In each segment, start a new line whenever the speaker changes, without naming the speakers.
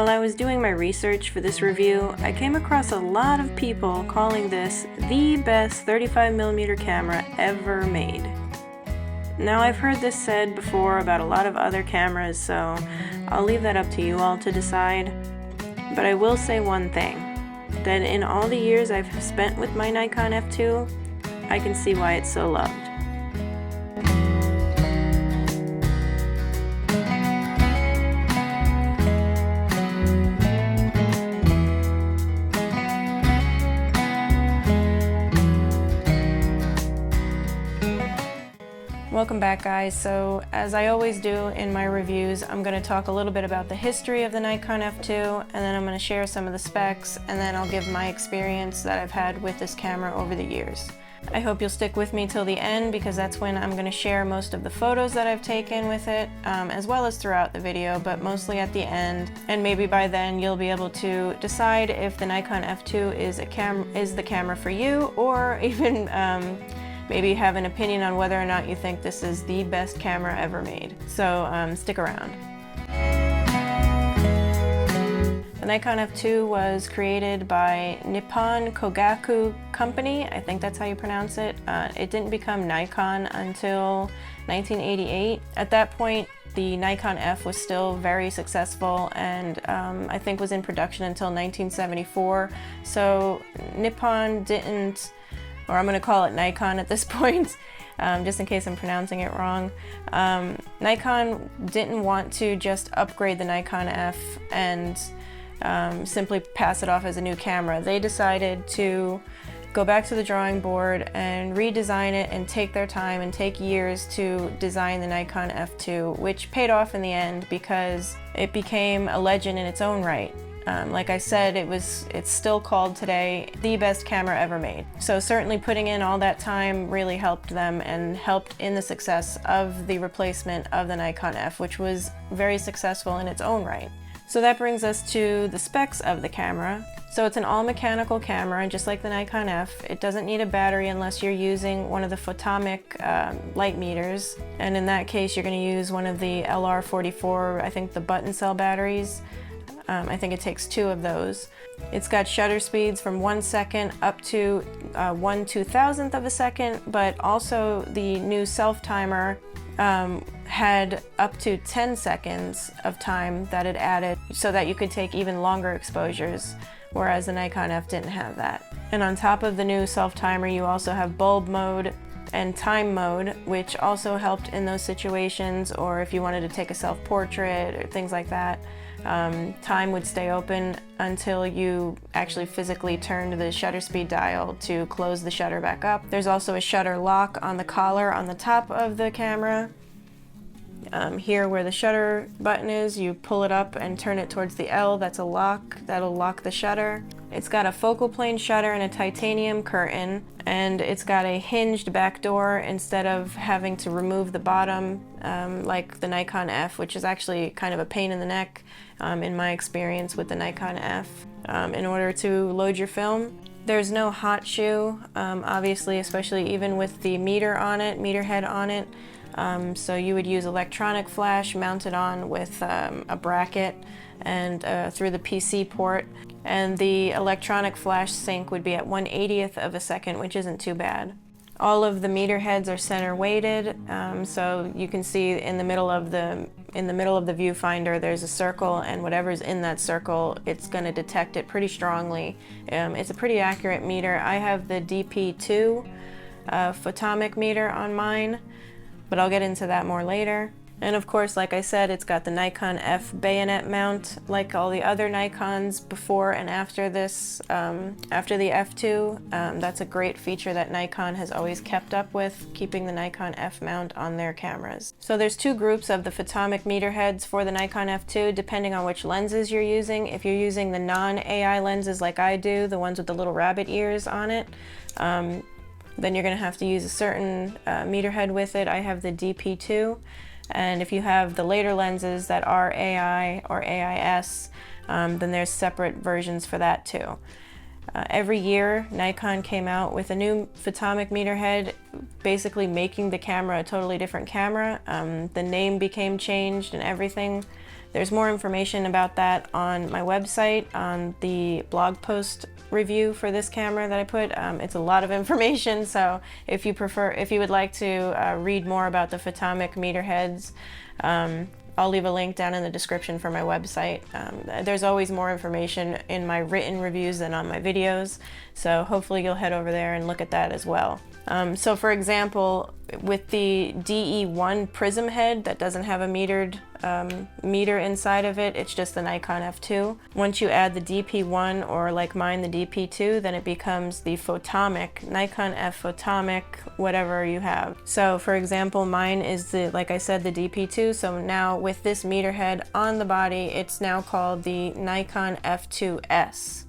While I was doing my research for this review, I came across a lot of people calling this the best 35mm camera ever made. Now, I've heard this said before about a lot of other cameras, so I'll leave that up to you all to decide. But I will say one thing, that in all the years I've spent with my Nikon F2, I can see why it's so loved. Welcome back, guys. So as I always do in my reviews, I'm going to talk a little bit about the history of the Nikon F2, and then I'm going to share some of the specs, and then I'll give my experience that I've had with this camera over the years. I hope you'll stick with me till the end, because that's when I'm going to share most of the photos that I've taken with it, as well as throughout the video, but mostly at the end. And maybe by then you'll be able to decide if the Nikon F2 is the camera for you, or even maybe have an opinion on whether or not you think this is the best camera ever made. So stick around. The Nikon F2 was created by Nippon Kogaku Company. I think that's how you pronounce it. It didn't become Nikon until 1988. At that point, the Nikon F was still very successful, and I think was in production until 1974. So Nippon didn't, or I'm going to call it Nikon at this point, just in case I'm pronouncing it wrong. Nikon didn't want to just upgrade the Nikon F and simply pass it off as a new camera. They decided to go back to the drawing board and redesign it and take their time and take years to design the Nikon F2, which paid off in the end because it became a legend in its own right. Like I said, it's still called today the best camera ever made. So certainly putting in all that time really helped them and helped in the success of the replacement of the Nikon F, which was very successful in its own right. So that brings us to the specs of the camera. So it's an all-mechanical camera, just like the Nikon F. It doesn't need a battery unless you're using one of the photomic light meters. And in that case, you're going to use one of the LR44, I think the button cell batteries. I think it takes 2 of those. It's got shutter speeds from 1 second up to 1/2000th of a second, but also the new self-timer had up to 10 seconds of time that it added so that you could take even longer exposures, whereas the Nikon F didn't have that. And on top of the new self-timer, you also have bulb mode and time mode, which also helped in those situations, or if you wanted to take a self-portrait or things like that. Time would stay open until you actually physically turned the shutter speed dial to close the shutter back up. There's also a shutter lock on the collar on the top of the camera. Here where the shutter button is, you pull it up and turn it towards the L. That's a lock. That'll lock the shutter. It's got a focal plane shutter and a titanium curtain, and it's got a hinged back door instead of having to remove the bottom like the Nikon F, which is actually kind of a pain in the neck in my experience with the Nikon F. In order to load your film, there's no hot shoe, obviously, especially even with the meter head on it. So you would use electronic flash mounted on with a bracket and through the PC port, and the electronic flash sync would be at 1/80th of a second, which isn't too bad. All of the meter heads are center weighted, so you can see in the middle of the viewfinder there's a circle, and whatever's in that circle, it's going to detect it pretty strongly. It's a pretty accurate meter. I have the DP2 photomic meter on mine, but I'll get into that more later. And of course, like I said, it's got the Nikon F bayonet mount, like all the other Nikons before and after this, after the F2. That's a great feature that Nikon has always kept up with, keeping the Nikon F mount on their cameras. So there's 2 groups of the photomic meter heads for the Nikon F2, depending on which lenses you're using. If you're using the non-AI lenses like I do, the ones with the little rabbit ears on it, then you're going to have to use a certain meter head with it. I have the DP2. And if you have the later lenses that are AI or AIS, then there's separate versions for that too. Every year, Nikon came out with a new photomic meter head, basically making the camera a totally different camera. The name became changed and everything. There's more information about that on my website, on the blog post review for this camera that I put. It's a lot of information, so if you would like to read more about the photomic meter heads, I'll leave a link down in the description for my website. There's always more information in my written reviews than on my videos, so hopefully you'll head over there and look at that as well. So for example, with the DE1 prism head that doesn't have a meter inside of it, it's just the Nikon F2. Once you add the DP1, or like mine, the DP2, then it becomes the photomic, Nikon F photomic, whatever you have. So for example, mine is the, like I said, the DP2. So now with this meter head on the body, it's now called the Nikon F2S.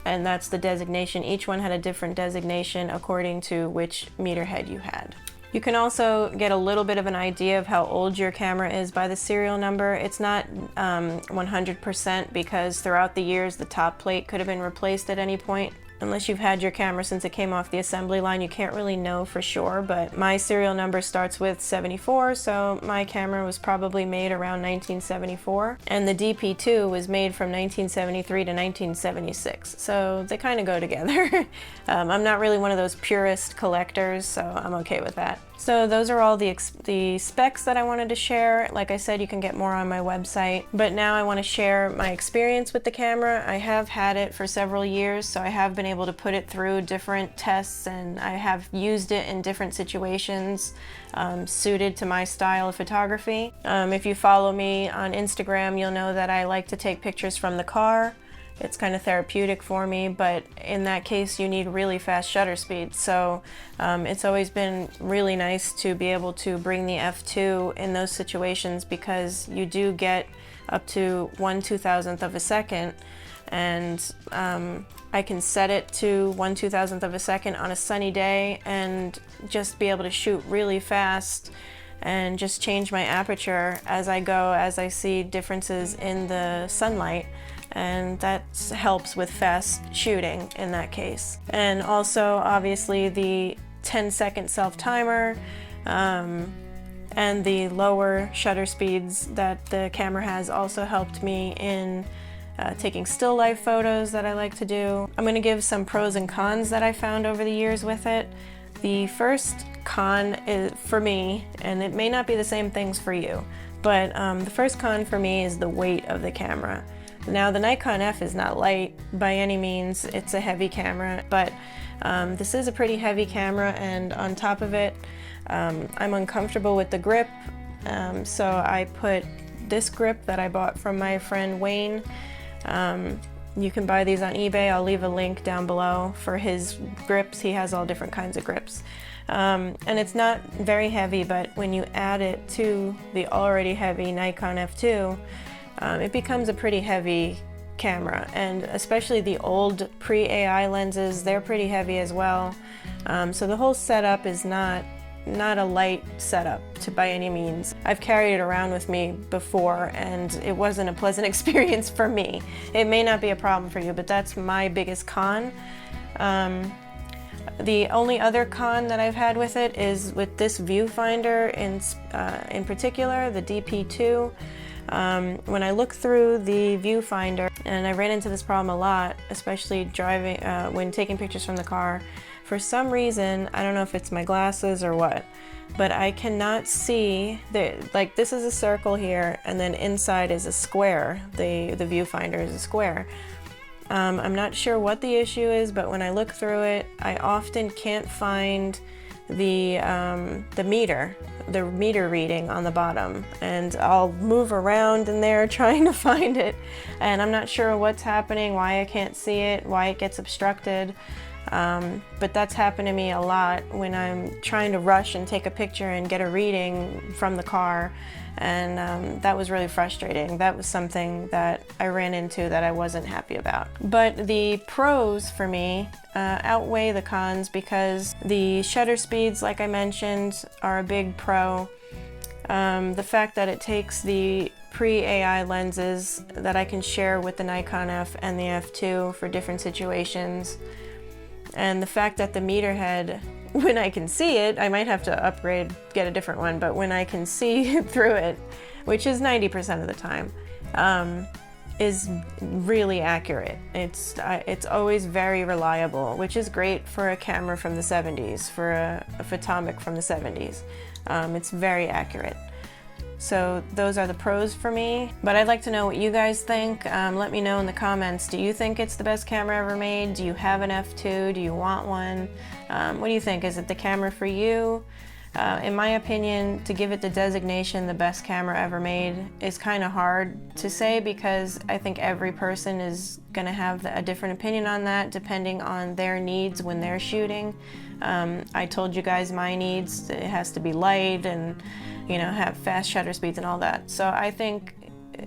And that's the designation. Each one had a different designation according to which meter head you had. You can also get a little bit of an idea of how old your camera is by the serial number. It's not 100% because throughout the years the top plate could have been replaced at any point. Unless you've had your camera since it came off the assembly line, you can't really know for sure, but my serial number starts with 74, so my camera was probably made around 1974. And the DP2 was made from 1973 to 1976, so they kind of go together. I'm not really one of those purist collectors, so I'm okay with that. So those are all the specs that I wanted to share. Like I said, you can get more on my website, but now I want to share my experience with the camera. I have had it for several years, so I have been able to put it through different tests, and I have used it in different situations suited to my style of photography. If you follow me on Instagram, you'll know that I like to take pictures from the car. It's kind of therapeutic for me, but in that case you need really fast shutter speed. So it's always been really nice to be able to bring the F2 in those situations, because you do get up to 1/2000th of a second, and I can set it to 1/2000th of a second on a sunny day and just be able to shoot really fast and just change my aperture as I go, as I see differences in the sunlight. And that helps with fast shooting in that case. And also obviously the 10-second self-timer and the lower shutter speeds that the camera has also helped me in taking still life photos that I like to do. I'm going to give some pros and cons that I found over the years with it. The first con is for me, and it may not be the same things for you, but the first con for me is the weight of the camera. Now the Nikon F is not light by any means, it's a heavy camera, but this is a pretty heavy camera, and on top of it I'm uncomfortable with the grip, so I put this grip that I bought from my friend Wayne. You can buy these on eBay. I'll leave a link down below for his grips. He has all different kinds of grips. And it's not very heavy, but when you add it to the already heavy Nikon F2, it becomes a pretty heavy camera, and especially the old pre-AI lenses, they're pretty heavy as well. So the whole setup is not a light setup by any means. I've carried it around with me before and it wasn't a pleasant experience for me. It may not be a problem for you, but that's my biggest con. The only other con that I've had with it is with this viewfinder in particular, the DP2. When I look through the viewfinder, and I ran into this problem a lot, especially driving, when taking pictures from the car, for some reason, I don't know if it's my glasses or what, but I cannot see, like this is a circle here, and then inside is a square. The viewfinder is a square. I'm not sure what the issue is, but when I look through it, I often can't find the meter reading on the bottom, and I'll move around in there trying to find it, and I'm not sure what's happening, why I can't see it, why it gets obstructed. But that's happened to me a lot when I'm trying to rush and take a picture and get a reading from the car, and that was really frustrating. That was something that I ran into that I wasn't happy about. But the pros for me outweigh the cons, because the shutter speeds, like I mentioned, are a big pro. The fact that it takes the pre-AI lenses that I can share with the Nikon F and the F2 for different situations, and the fact that the meter head, when I can see it, I might have to upgrade, get a different one, but when I can see through it, which is 90% of the time, is really accurate. It's always very reliable, which is great for a camera from the 70s, for a Photomic from the 70s. It's very accurate. So those are the pros for me, but I'd like to know what you guys think. Let me know in the comments. Do you think it's the best camera ever made? Do you have an F2? Do you want one? What do you think? Is it the camera for you? In my opinion, to give it the designation the best camera ever made is kind of hard to say, because I think every person is going to have a different opinion on that depending on their needs when they're shooting. I told you guys my needs. It has to be light and, you know, have fast shutter speeds and all that. So I think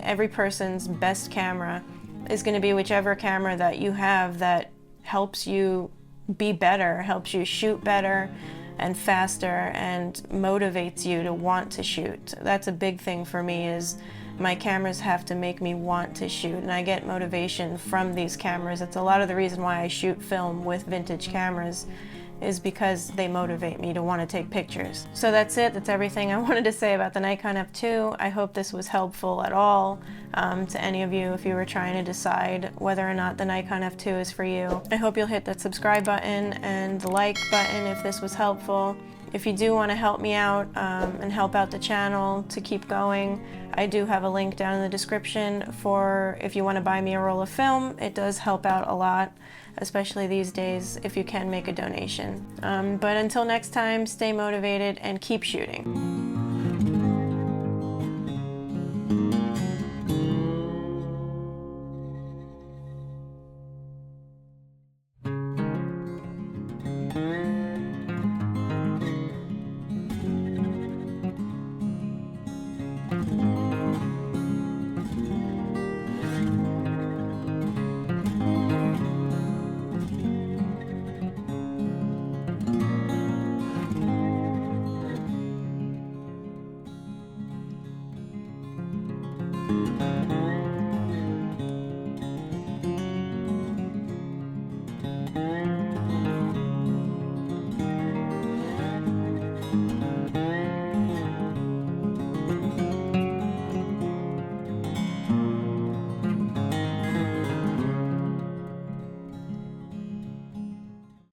every person's best camera is going to be whichever camera that you have that helps you be better, helps you shoot better and faster, and motivates you to want to shoot. That's a big thing for me, is my cameras have to make me want to shoot, and I get motivation from these cameras. It's a lot of the reason why I shoot film with vintage cameras, is because they motivate me to want to take pictures. So that's it. That's everything I wanted to say about the Nikon F2. I hope this was helpful at all to any of you if you were trying to decide whether or not the Nikon F2 is for you. I hope you'll hit that subscribe button and the like button if this was helpful. If you do want to help me out and help out the channel to keep going, I do have a link down in the description for if you want to buy me a roll of film. It does help out a lot, especially these days, if you can make a donation. But until next time, stay motivated and keep shooting.